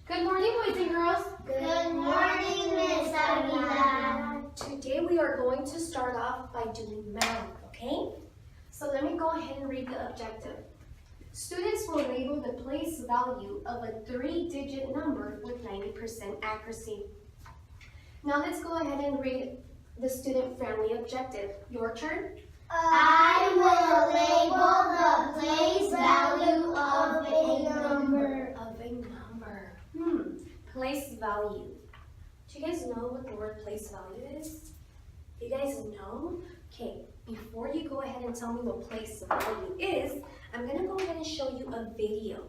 Good morning, boys and girls. Good morning, Miss Aguilar. Today we are going to start off by doing math, okay? So let me go ahead and read the objective. Students will label the place value of a 3-digit number with 90% accuracy. Now let's go ahead and read the student-friendly objective. Your turn. I will label the place value of a number. Of a number. Place value. Do you guys know what the word place value is? You guys know? Okay, before you go ahead and tell me what place value is, I'm going to go ahead and show you a video.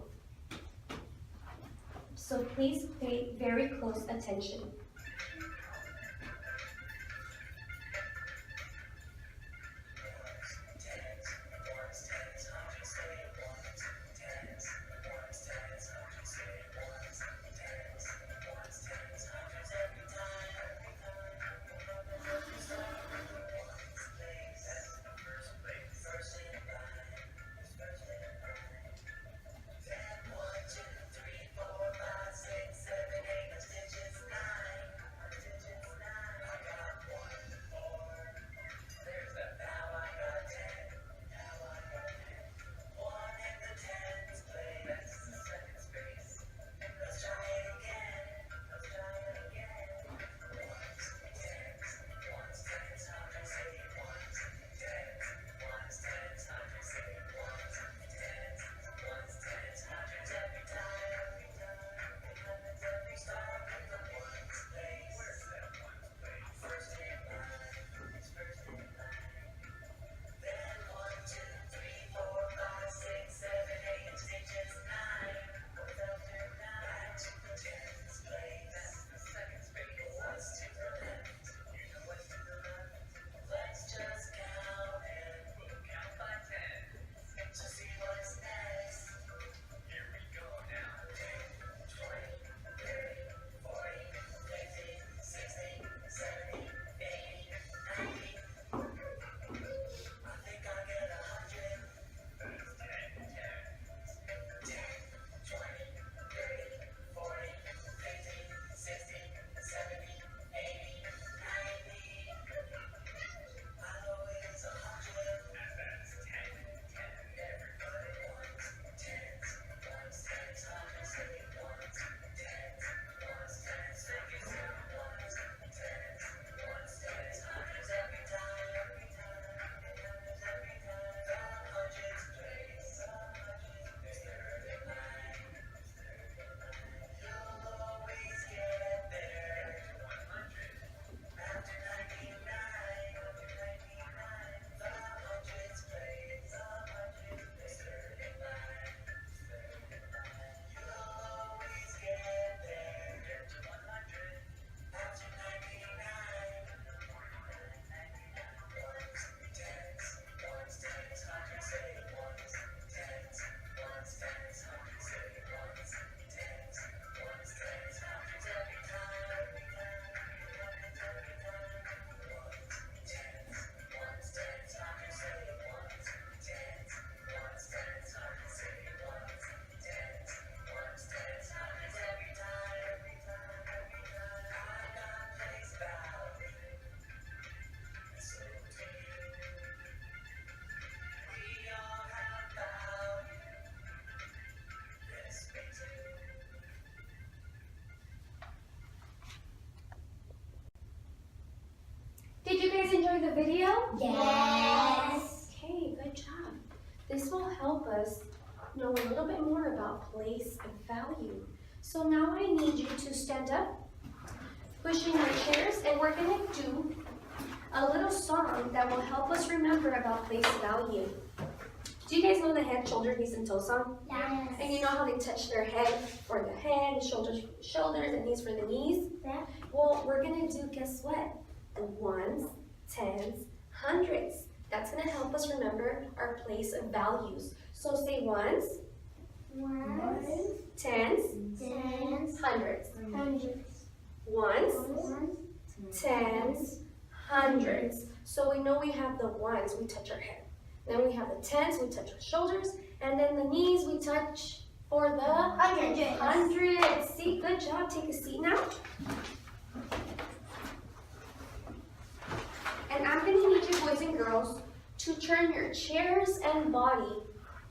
So please pay very close attention. Did you guys enjoy the video? Yes. Okay, good job. This will help us know a little bit more about place and value. So now I need you to stand up, push in your chairs, and we're going to do a little song that will help us remember about place value. Do you guys know the head, shoulders, knees, and toes song? Yes. And you know how they touch their head for the head, shoulders for the shoulders, and knees for the knees? Yeah. Well, we're going to do, guess what? The ones, tens, hundreds. That's going to help us remember our place of values. So say ones, tens, hundreds. Ones, tens, hundreds. So we know we have the ones, we touch our head. Then we have the tens, we touch our shoulders. And then the knees, we touch for the Hundreds. Hundreds. See, good job. Take a seat now. And I'm going to need you boys and girls to turn your chairs and body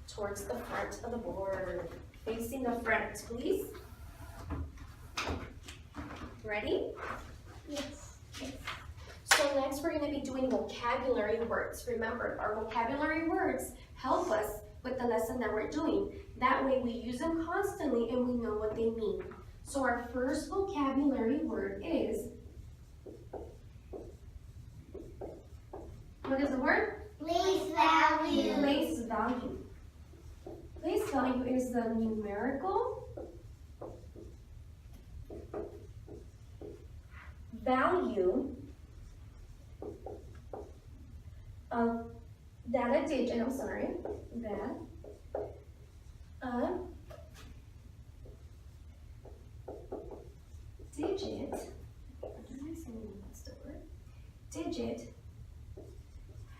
towards the front of the board. Facing the front, please. Ready? Yes. So next we're going to be doing vocabulary words. Remember, our vocabulary words help us with the lesson that we're doing. That way we use them constantly and we know what they mean. So our first vocabulary word is, what is the word? Place value. Place value. Place value is the numerical value of that a digit, I'm sorry, that a digit, what did I say? What's the word? Digit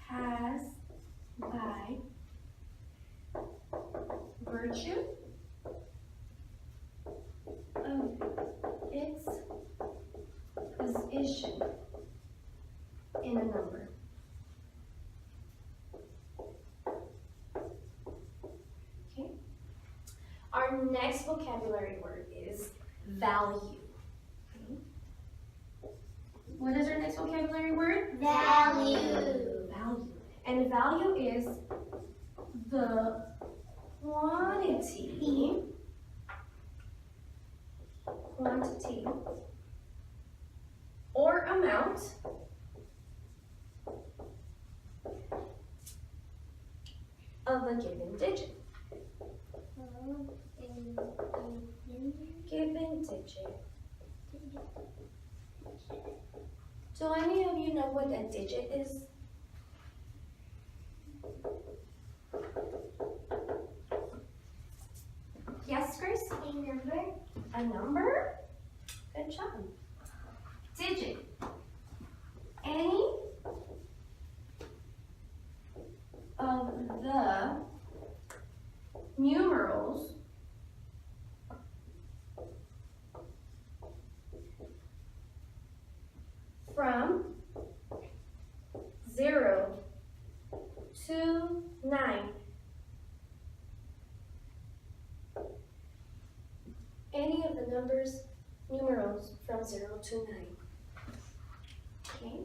has by virtue of its position in a number. Okay. Our next vocabulary word is value. Okay. What is our next vocabulary word? Value. Value. And value is the quantity or amount of a given digit. Given digit. Do any of you know what a digit is? Yes, Grace? A number. A number? Good job. Digit. Any of the numerals from 0 to 9. Any of the numerals from 0 to 9. Okay.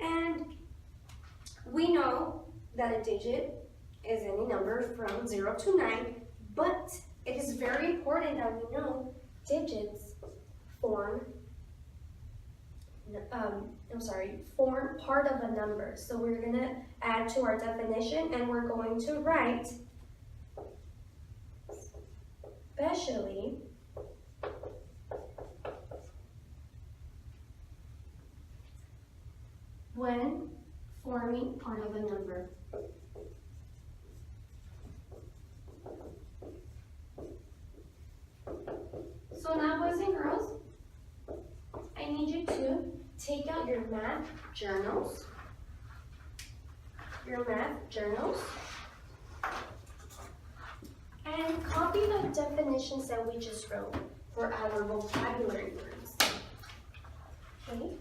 And we know that a digit is any number from 0 to 9, but it is very important that we know digits form part of a number. So we're going to add to our definition and we're going to write especially when forming part of a number. So now, boys and girls, I need you to take out your math journals. And copy the definitions that we just wrote for our vocabulary words. Okay?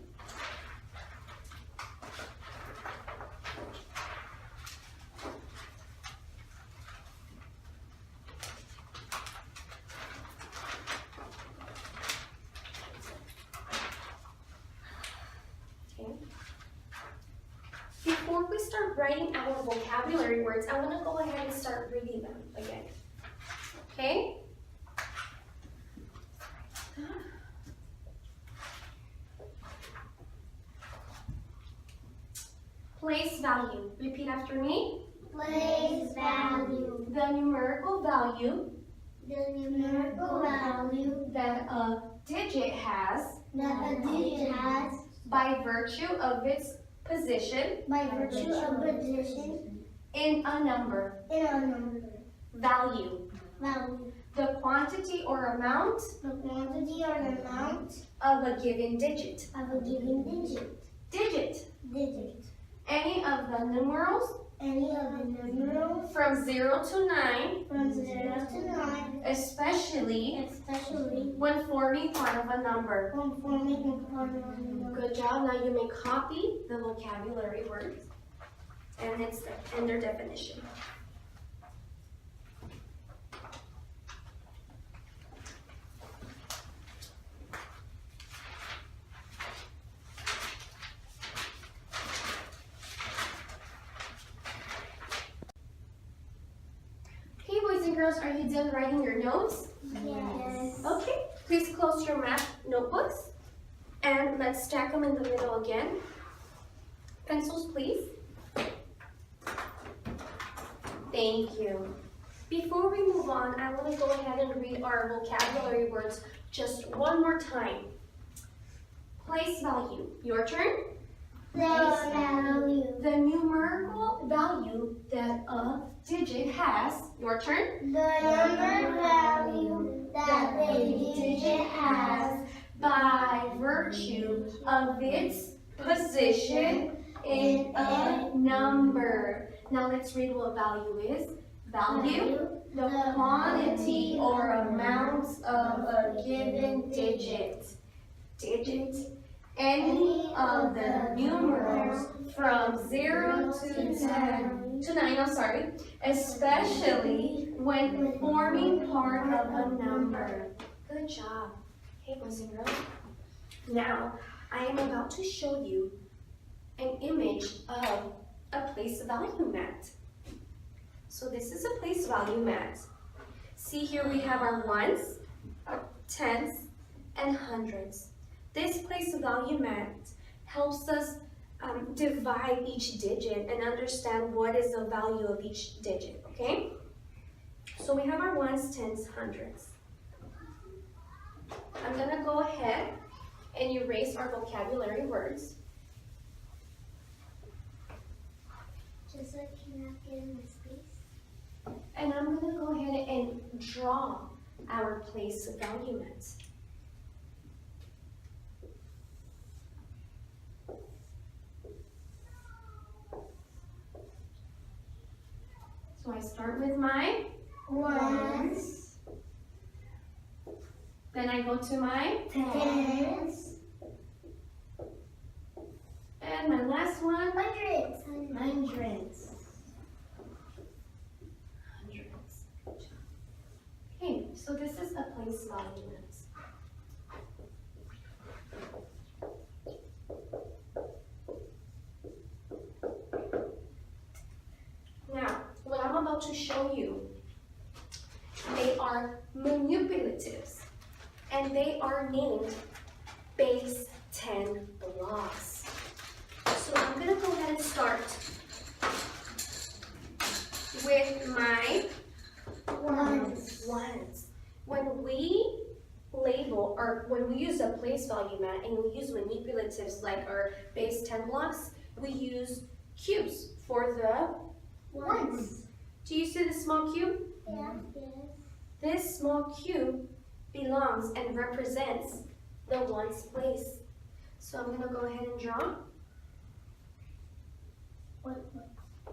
Before we start writing our vocabulary words, I want to go ahead and start reading them again. Okay? Place value. Repeat after me. Place value. The numerical value The numerical value that a digit has that a digit has by virtue of its position by virtue of position in a number. in a number. Value. Value. The quantity or amount The quantity or amount of a given digit. of a given digit. Digit. Digit. Any of the numerals any of the numerals from 0 to 9, from 0 to 9, especially especially when forming part of a number. when forming a part of a number. Good job. Now you may copy the vocabulary words and their definition. Okay, boys and girls, are you done writing your notes? Yes. Okay, please close your math notebooks and let's stack them in the middle again. Pencils, please. Thank you. Before we move on, I want to go ahead and read our vocabulary words just one more time. Place value. Your turn. The value. The numerical value that a digit has. Your turn. The number value that the digit has By virtue of its position in a number. Now let's read what value is. Value, the quantity or amount of a given digit. Digit, any of the numerals from 0 to 10, to 9, especially when forming part of a number. Good job. Hey, boys and girls. Now, I am about to show you an image of a place value mat. So this is a place value mat. See here we have our ones, our tens, and hundreds. This place value mat helps us divide each digit and understand what is the value of each digit, okay? So we have our ones, tens, hundreds. I'm gonna go ahead and erase our vocabulary words. Just so I cannot get in my space. And I'm gonna go ahead and draw our place value mats. So I start with my Ones, then I go to my tens, and my last one, hundreds. hundreds. Okay, so this is a place value mat. Now, what I'm about to show you, they are manipulatives, and they are named base 10 blocks. So I'm gonna go ahead and start with my ones. When we label, or when we use a place value mat and we use manipulatives like our base 10 blocks, we use cubes for the Ones. Do you see the small cube? Yeah. This small cube belongs and represents the ones place. So I'm gonna go ahead and draw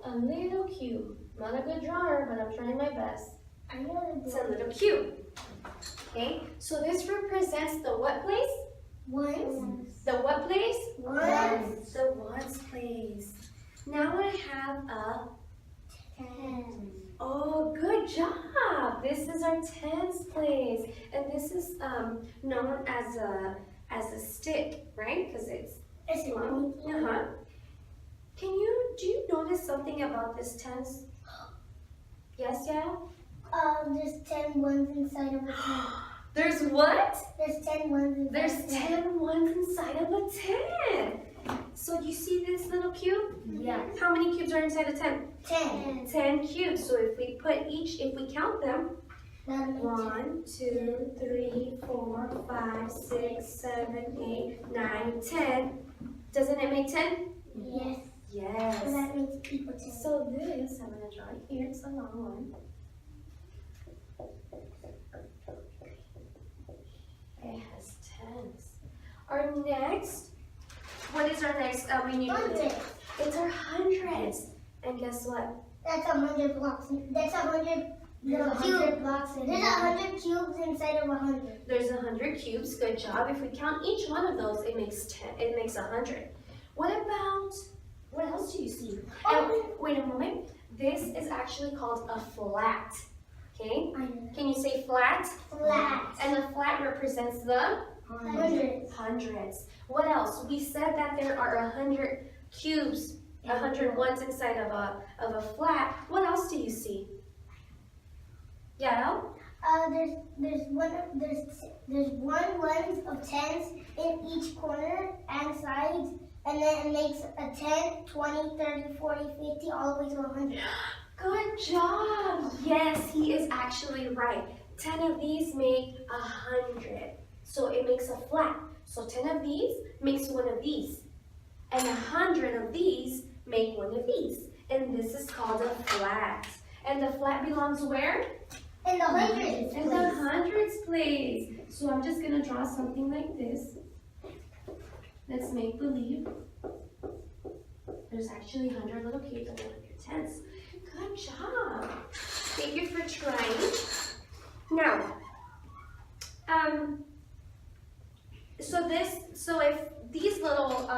a little cube. Not a good drawer, but I'm trying my best. I know It's a little cube. Okay, so this represents the what place? Ones. The what place? Ones. The ones place. Now I have a Tens. Oh, good job! This is our tens place, and this is known as a stick, right? Because it's long. Do you notice something about this tens? Yes, yeah. There's 10 ones inside of a 10. There's what? There's 10 ones inside. There's 10 ones inside of a 10. So you see this little cube? Yeah. How many cubes are inside a 10? 10. 10 cubes. So if we count them, 1, 2, 3, 4, 5, 6, 7, 8, 9, 10. Doesn't it make 10? Yes. Yes. So that makes people 10. So this, I'm going to draw it here. It's a long one. It has tens. Our next, what is our next manipulative? Hundreds. It's our hundreds. And guess what? That's 100 blocks. That's 100 There's 100 blocks in There's it. 100 cubes inside of 100. There's 100 cubes. Good job. If we count each one of those, it makes 10. It makes 100. What else do you see? Oh, wait a moment. This is actually called a flat. Okay? Can you say flat? Flat. And the flat represents the Hundreds. hundreds. What else? We said that there are 100 cubes, 100 ones inside of a flat. What else do you see? Yeah. There's one ones of tens in each corner and sides, and then it makes a 10, 20, 30, 40, 50, all the way to 100. Good job. Yes, he is actually right. 10 of these make 100. So it makes a flat. So 10 of these makes one of these. And 100 of these make one of these. And this is called a flat. And the flat belongs where? In the hundreds. In the hundreds place. So I'm just going to draw something like this. Let's make believe. There's actually 100 little cubes and 100 tens. Good job. Thank you for trying. Now, so if these little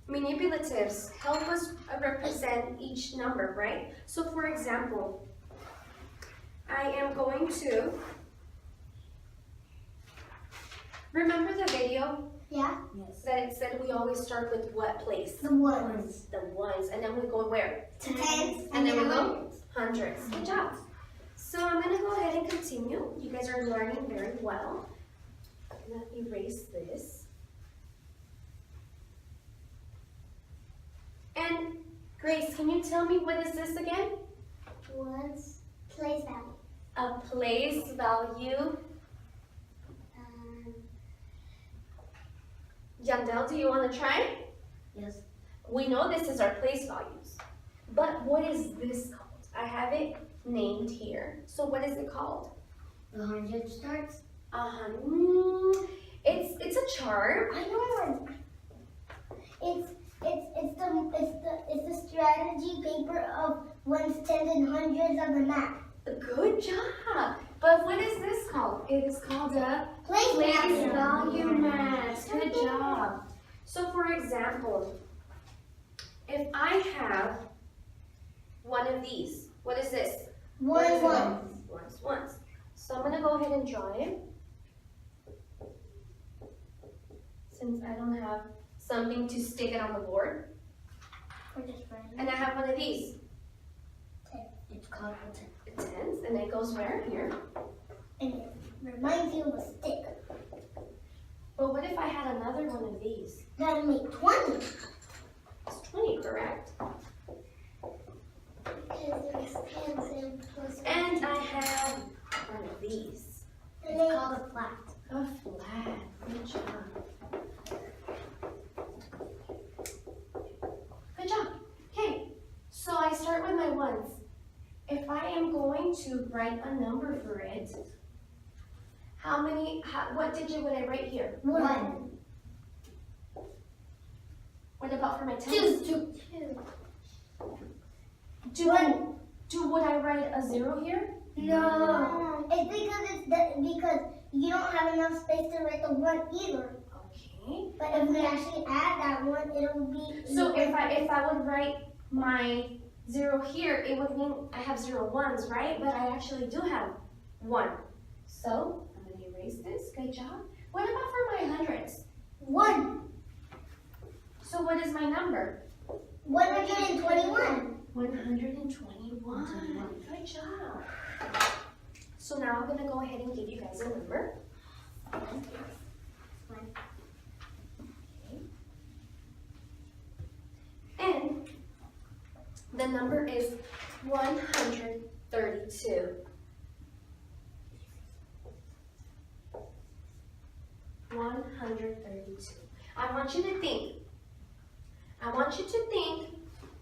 manipulatives help us represent each number, right? So for example, I am going to, remember the video Yeah? Yes. that it said we always start with what place? The ones. The ones, and then we go where? Tens. And then we go hundreds. Good job. So I'm going to go ahead and continue. You guys are learning very well. I'm going to erase this. And Grace, can you tell me what is this again? Ones. Place value. A place value. Yandel, do you want to try? Yes. We know this is our place values. But what is this called? I have it named here. So what is it called? The 100 starts. It's a chart. I know. It's the strategy paper of ones, tens, and hundreds of the map. Good job. But what is this called? It is called a Place value map. Good job. So for example, if I have one of these, what is this? Ones. Ones. So I'm going to go ahead and draw it. Since I don't have something to stick it on the board. And I have one of these. It's called a 10. Tens, and it goes where? Here. And it reminds you of a stick. But what if I had another one of these? That'll make 20. It's 20, correct? And I have one of these. And It's called a flat. A flat. Good job. Good job. Okay, so I start with my ones. If I am going to write a number for it, what digit would I write here? 1. What about for my tens? 2. Would I write a 0 here? No. It's because you don't have enough space to write the 1 either. Okay. But if we actually add that 1, it'll be. So if I would write my 0 here, it would mean I have 0 ones, right? But I actually do have 1. So I'm going to erase this. Good job. What about for my hundreds? 1. So what is my number? 121. 121. Good job. So now I'm going to go ahead and give you guys a number. And the number is 132. 132. I want you to think.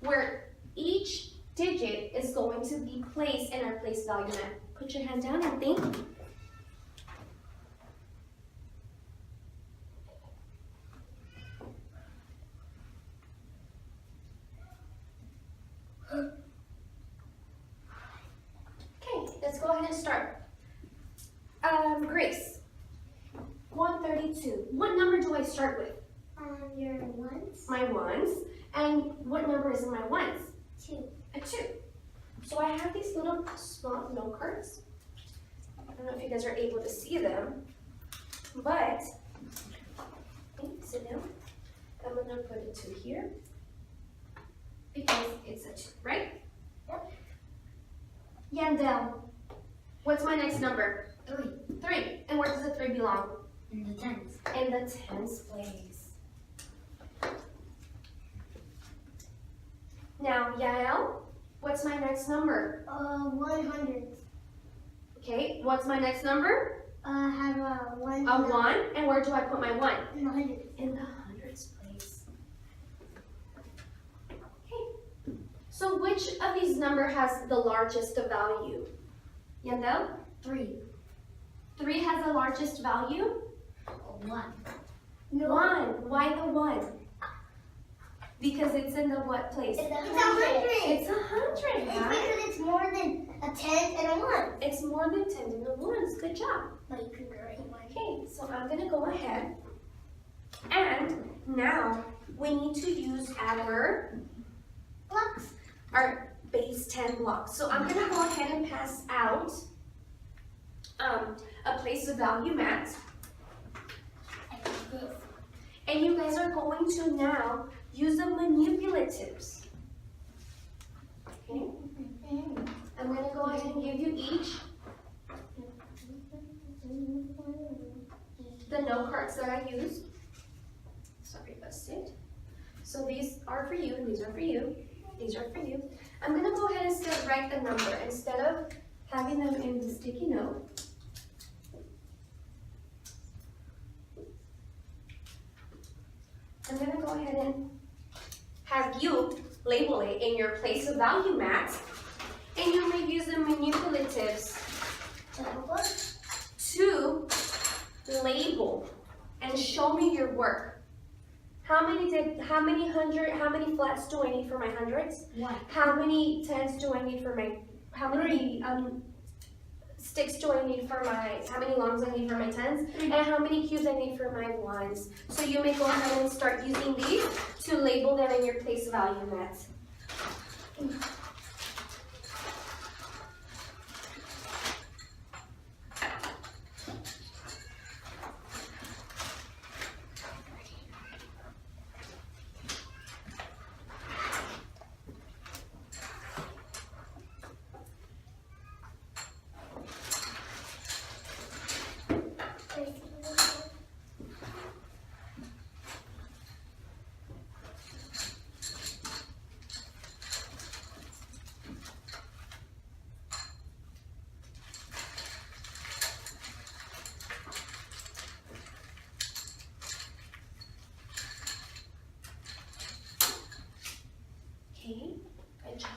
Where each digit is going to be placed in our place value map. Put your hand down and think. gonna start. Grace, 132. What number do I start with? Your ones. My ones. And what number is in my ones? 2. A 2. So I have these little small note cards. I don't know if you guys are able to see them, but sit down. I'm gonna put a 2 here because it's a 2, right? Yep. Yandel, what's my next number? 3. 3. And where does the 3 belong? In the tens. In the tens place. Now, Yael, what's my next number? 100. Okay, what's my next number? Have a 1. A 1. And where do I put my 1? In the 100. In the hundreds place. Okay. So which of these number has the largest value? Yandel? 3. 3 has the largest value? 1. 1. Why the 1? Because it's in the what place? It's 100. It's 100, It's right? because it's more than a 10 and a 1. It's more than 10 and a 1s. Good job. But you can go right one. Okay, so I'm going to go ahead. And now we need to use our Blocks. base 10 blocks. So I'm going to go ahead and pass out a place of value mat. Like this. And you guys are going to now use the manipulatives. Okay? I'm going to go ahead and give you each the note cards that I used. Sorry, that's it. So these are for you, and these are for you. These are for you. I'm going to go ahead and still write the number instead of having them in the sticky note. I'm going to go ahead and have you label it in your place of value mat, and you may use the manipulatives To help us. to label and show me your work. How many flats do I need for my hundreds? 1. How many tens do I need for my, how many sticks do I need for my, how many longs I need for my tens? And how many cubes I need for my ones? So you may go ahead and start using these to label them in your place value mat. Okay, good job.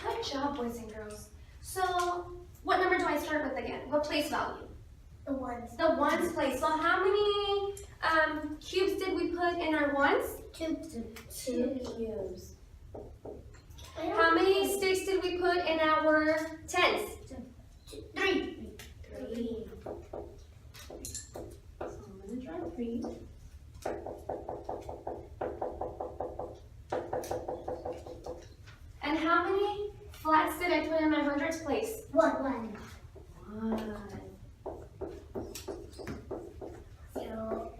Good job, boys and girls. So, what number do I start with again? What place value? The 1s. The ones place. So how many cubes did we put in our ones? 2. 2 cubes. How many sticks did we put in our tens? 3. 3. So I'm going to draw 3. And how many flats did I put in my hundreds place? 1. 1. So,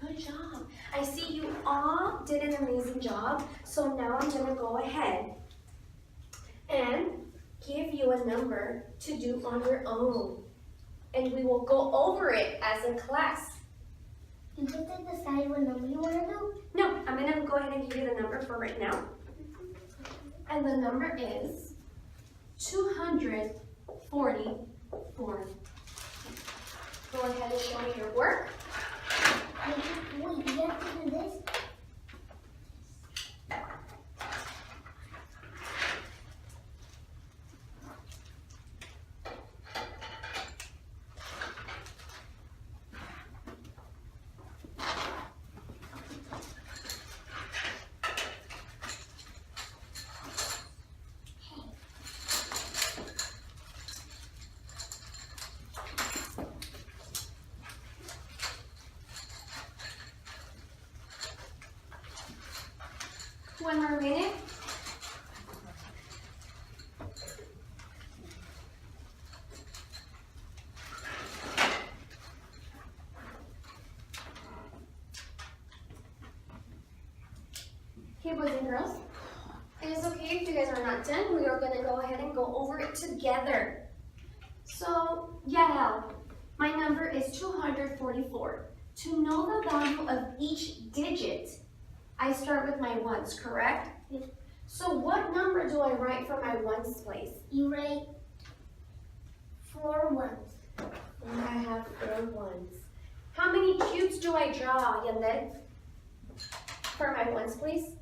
Good job. I see you all did an amazing job. So now I'm going to go ahead and give you a number to do on your own. And we will go over it as a class. you get to decide what number you want to do. No, I'm going to go ahead and give you the number for right now. And the number is 244. Go ahead and show me your work. Wait, you have to do this? one more minute. Okay, boys and girls, it is okay if you guys are not done. We are gonna go ahead and go over it together. So, yeah, my number is 244. To know the value of each digit, I start with my ones, correct? Yes. So what number do I write for my ones place? You write 4 ones. I have 4 ones. How many cubes do I draw, Yandel? For my ones, please?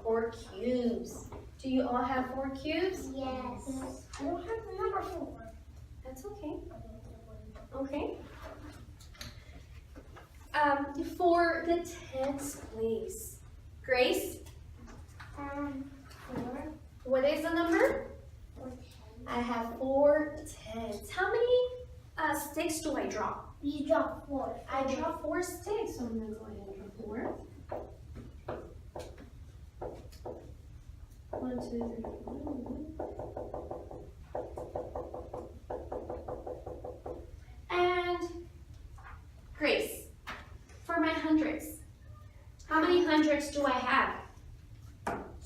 4 cubes. Do you all have 4 cubes? Yes. I don't have the number 4. That's okay. Okay. For the tens, please. Grace, 4. what is the number? 4. I have 4 tens. How many sticks do I draw? You draw 4. I draw 4 sticks, so I'm gonna go ahead and draw 4. 1, 2, 3, 4. And Grace, for my hundreds, how many hundreds do I have?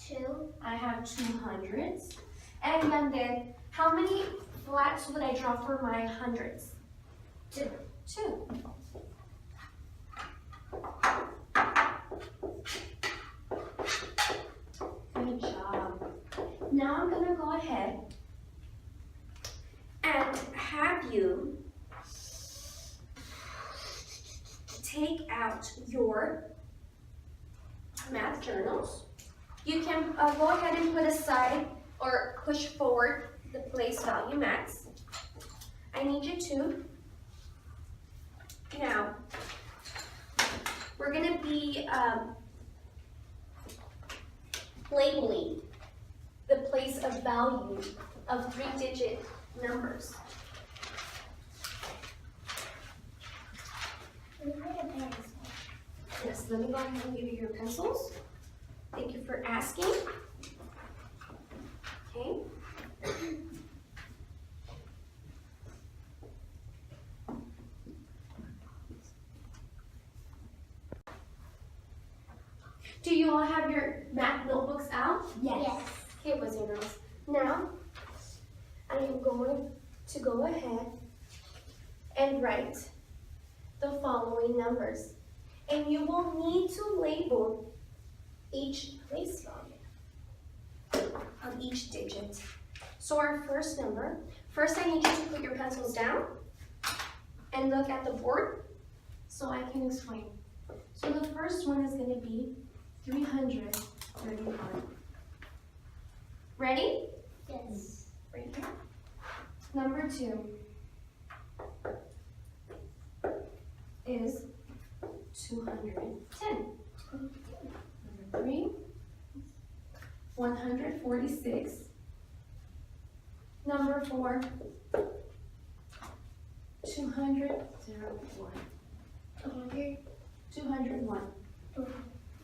2. I have 2 hundreds. And then, how many flats would I draw for my hundreds? 2. 2. Good job. Now I'm going to go ahead and have you take out your math journals. You can go ahead and put aside or push forward the place value max. I need you to. Now, we're going to be labeling the place of value of 3-digit numbers. Yes, let me go ahead and give you your pencils. Thank you for asking. Okay. Do you all have your math notebooks out? Yes. Okay, boys and girls. Now, I am going to go ahead and write the following numbers. And you will need to label each place value of each digit. So our first number, first I need you to put your pencils down and look at the board so I can explain. So the first one is going to be 331. Ready? Yes. Right here. Number 2 is 210. Number 3, 146. Number 4, 201. 201.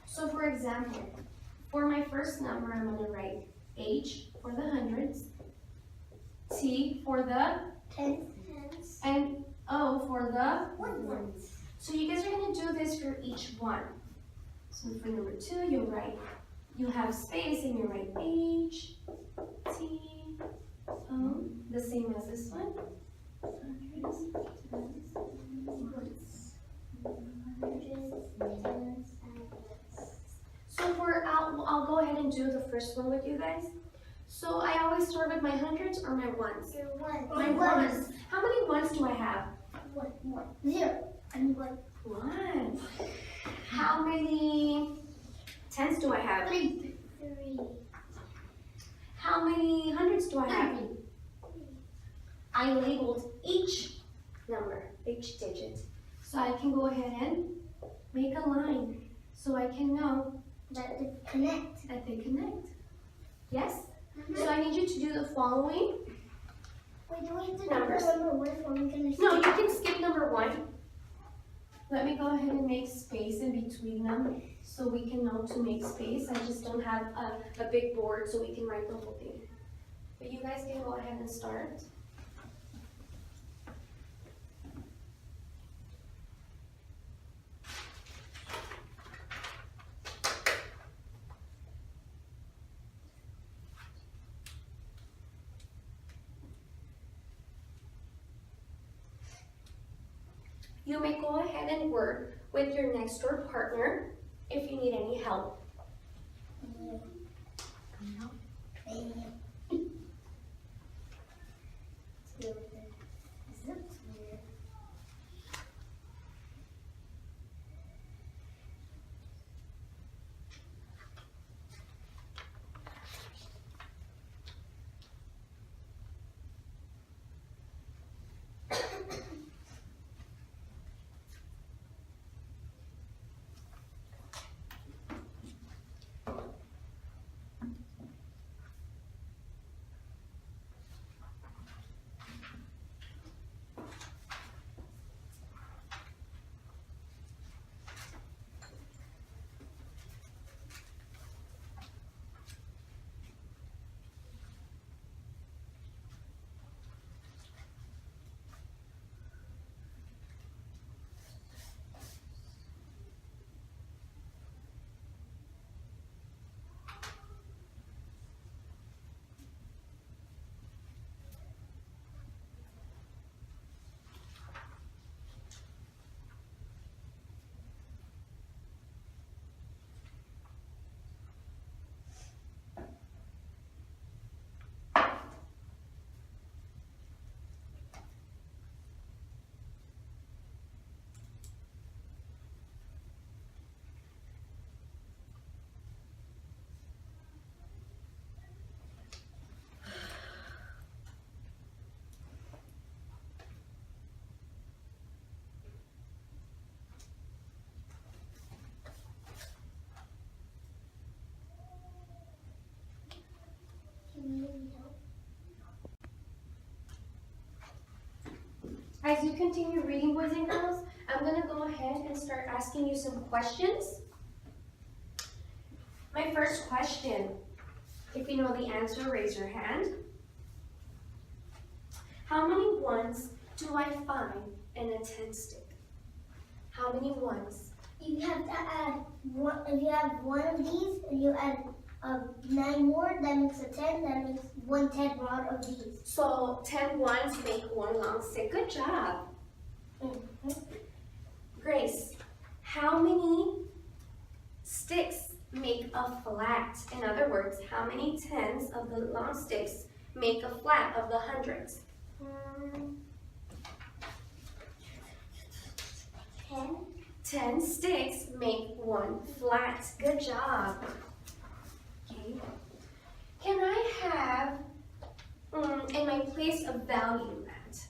So for example, for my first number, I'm going to write H for the hundreds, T for the Tens. and O for the Ones. So you guys are going to do this for each one. So for number 2, you have space and you write H, T, O, the same as this one. Hundreds, tens, ones. So I'll go ahead and do the first one with you guys. So I always start with my hundreds or my ones. Your one. My ones. How many ones do I have? 1. 0. And 1. 1. How many tens do I have? 3. How many hundreds do I have? 3. I labeled each number, each digit. So I can go ahead and make a line so I can know That they connect. that they connect. Yes? So I need you to do the following. Wait, do we have to Numbers. number 1 before we can No, you can skip number 1. Let me go ahead and make space in between them so we can know to make space. I just don't have a big board so we can write the whole thing. But you guys can go ahead and start. You may go ahead and work with your next door partner if you need any help. As you continue reading, boys and girls, I'm going to go ahead and start asking you some questions. My first question, if you know the answer, raise your hand. How many ones do I find in a 10 stick? How many ones? You have to add one. If you have one of these, and you add 9 more, that makes a 10. That makes 1/10 rod of these. So 10 ones make one long stick. Good job. Grace, how many sticks make a flat? In other words, how many tens of the long sticks make a flat of the hundreds? 10. 10 sticks make one flat. Good job. Okay. Can I have, in my place of value at,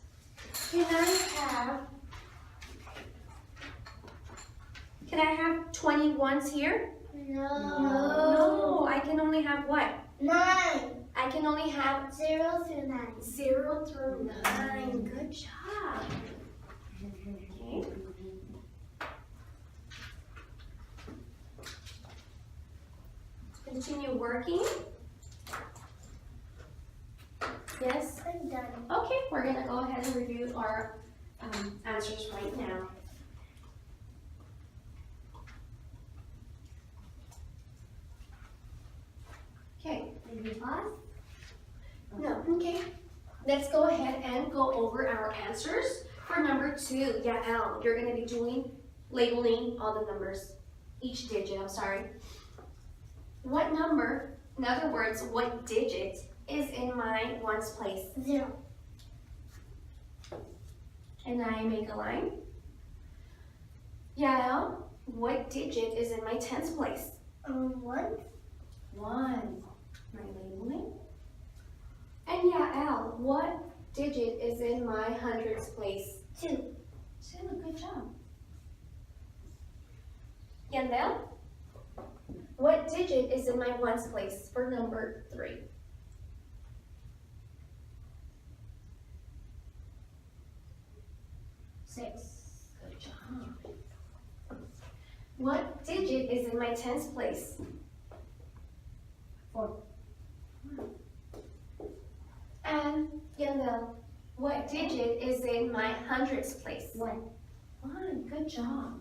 can I have 20 ones here? No, I can only have what? 9. I can only have 0 through 9. 0 through 9. Good job. Okay. Continue working. Yes? I'm done. Okay, we're going to go ahead and review our answers right now. Okay. Did we pause? No, okay. Let's go ahead and go over our answers. For number 2, Yael, you're going to be doing labeling all the numbers, each digit, I'm sorry. What number, in other words, what digit is in my ones place? 0. And I make a line. Yael, what digit is in my tens place? 1. 1. My labeling. And Yael, what digit is in my hundreds place? 2. 2, good job. Yandel, what digit is in my ones place for number 3? 6. Good job. What digit is in my tens place? 4. And Yandel, what digit is in my hundreds place? 1. 1, good job.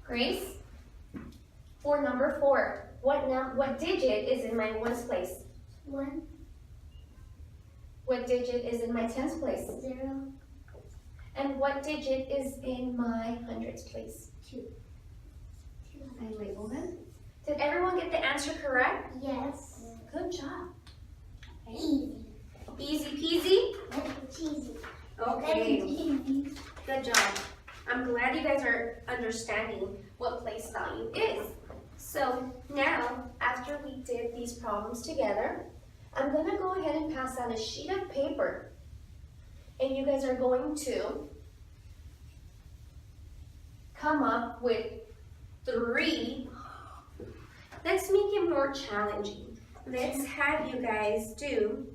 Grace, for number 4, what digit is in my ones place? 1, What digit is in my tens place? 0, And what digit is in my hundreds place? 2. I label them. Did everyone get the answer correct? Yes. Good job. Easy. Easy peasy? Cheesy. Okay, Easy. good job. I'm glad you guys are understanding what place value is. So now, after we did these problems together, I'm gonna go ahead and pass out a sheet of paper. And you guys are going to come up with 3. Let's make it more challenging. Let's have you guys do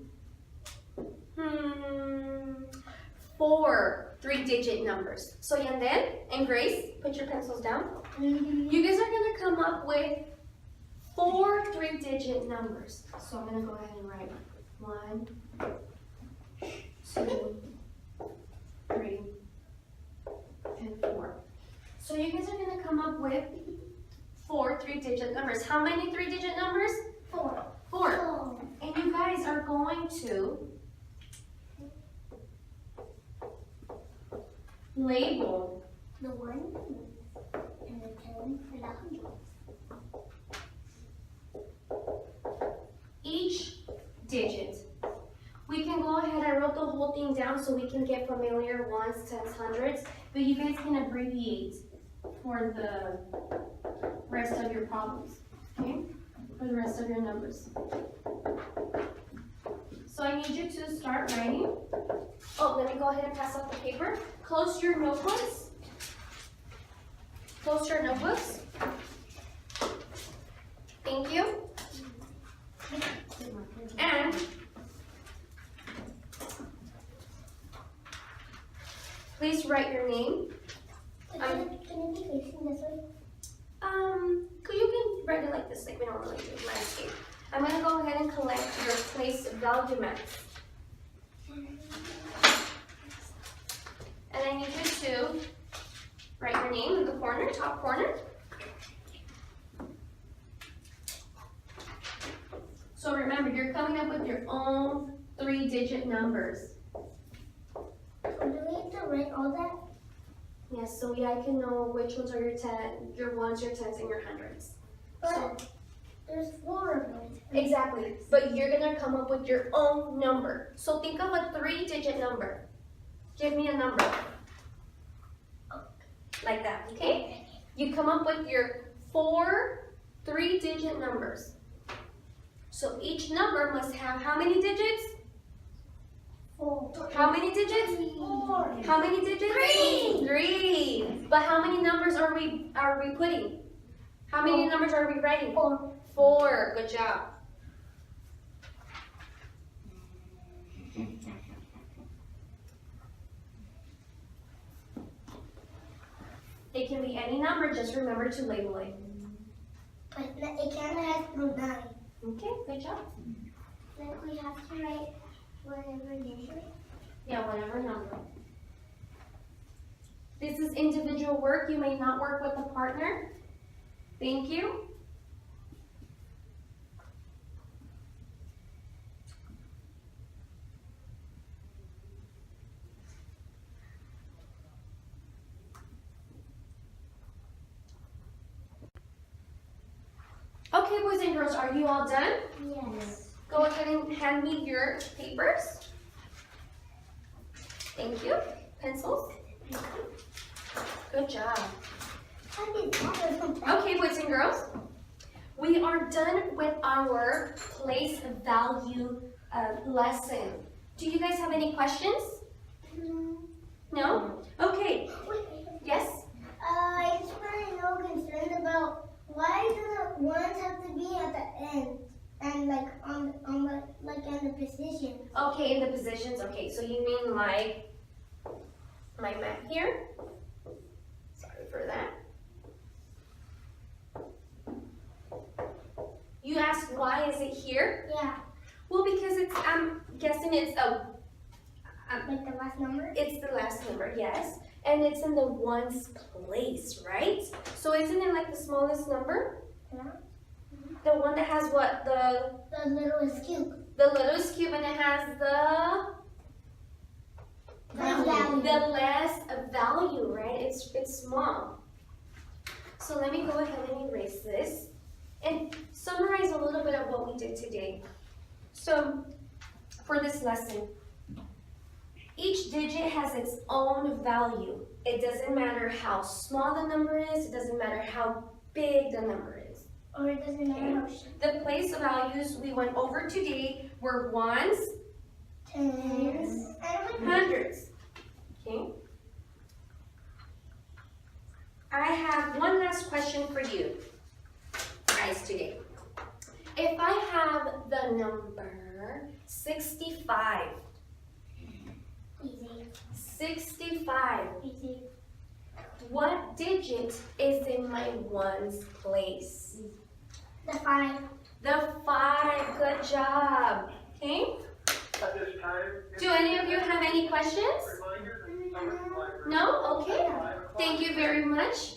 4 3-digit numbers. So Yandel and Grace, put your pencils down. You guys are gonna come up with 4 3-digit numbers. So I'm gonna go ahead and write 1, 2, 3, and 4. So you guys are gonna come up with 4 3-digit numbers. How many 3-digit numbers? 4. 4. And you guys are going to label The 1 and the 10 and the 100. each digit. We can go ahead, I wrote the whole thing down so we can get familiar, ones, tens, hundreds, but you guys can abbreviate for the rest of your problems, okay? For the rest of your numbers. So I need you to start writing. Oh, let me go ahead and pass out the paper. Close your notebooks. Close your notebooks. Thank you. And please write your name. Can it be facing this way? You can write it like this, like we normally do, landscape. I'm gonna go ahead and collect your place value maps. And I need you to write your name in the corner, top corner. So remember, you're coming up with your own 3-digit numbers. Do we have to write all that? Yes, so yeah, I can know which ones are your ones, your tens, and your hundreds. But there's 4 of them. Exactly, but you're gonna come up with your own number. So think of a 3-digit number. Give me a number. Like that, okay? You come up with your 4 3-digit numbers. So each number must have how many digits? 4. How many digits? 4. How many digits? 3. 3. But how many numbers are we putting? How many numbers are we writing? 4. 4. Good job. It can be any number, just remember to label it. But it can't have through 9. Okay, good job. Like we have to write whatever digit. Yeah, whatever number. This is individual work. You may not work with a partner. Thank you. Okay, boys and girls, are you all done? Yes. Go ahead and hand me your papers. Thank you. Pencils. Good job. Okay, boys and girls, we are done with our place value lesson. Do you guys have any questions? No? Okay. Wait. Yes? I just want to know concerned about why do the ones have to be at the end and like on the like in the position? Okay, in the positions. Okay, so you mean like my map here? Sorry for that. You ask why is it here? Yeah. Well, because it's, I'm guessing it's Like the last number? it's the last number, yes. And it's in the ones place, right? So isn't it like the smallest number? Yeah. The one that has what? The littlest cube. The littlest cube, and it has the Value. less value, right? It's small. So let me go ahead and erase this and summarize a little bit of what we did today. So for this lesson, each digit has its own value. It doesn't matter how small the number is, it doesn't matter how big the number is. Or it doesn't matter how The place values we went over today were ones, tens, and hundreds. Okay. I have one last question for you guys today. If I have the number 65, easy. 65, Easy. what digit is in my ones place? The 5. The 5, good job. Okay? At this time. Do any of you have any questions? Reminder that No? Okay. Thank you very much.